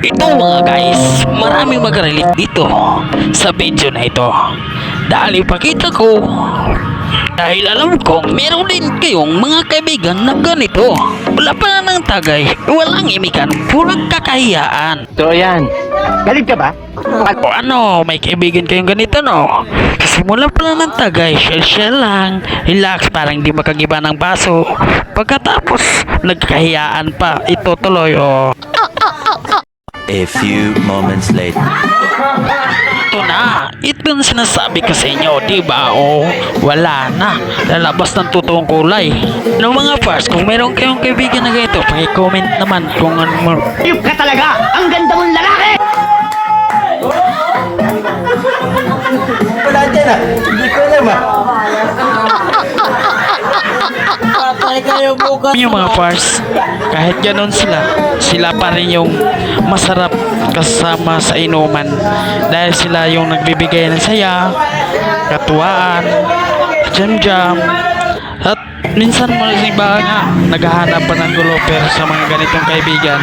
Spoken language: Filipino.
Ito mga guys, maraming mag-relate dito sa video na ito. Dahil ipakita ko, dahil alam kong meron din kayong mga kaibigan na ganito. Wala pa na ng tagay, walang imikan, purang kakahiyaan. So yan, galit ka ba? O ano, may kaibigan kayong ganito no? Simula pa lang ng tagay, shell lang, relax, parang di makagiba ng baso. Pagkatapos, nagkahiyaan pa, ito tuloy o. A few moments later. Ito na sinasabi ko sa inyo, di ba? O, wala na, lalabas ng totoong kulay. No mga pars, kung meron kayong kaibigan na ganito, paki-comment naman kung ano mo. Ayup ka talaga! Ang ganda mong lalaki! Wala dyan ah. Hindi ko alam ah. Patay kayo bukas. Yung mga pars, kahit ganon sila pa rin yung masarap kasama sa inuman. Dahil sila yung nagbibigay ng saya, katuwaan, jam-jam. At minsan mo iba nga, naghahanap pa ng gulo pero sa mga ganitong kaibigan.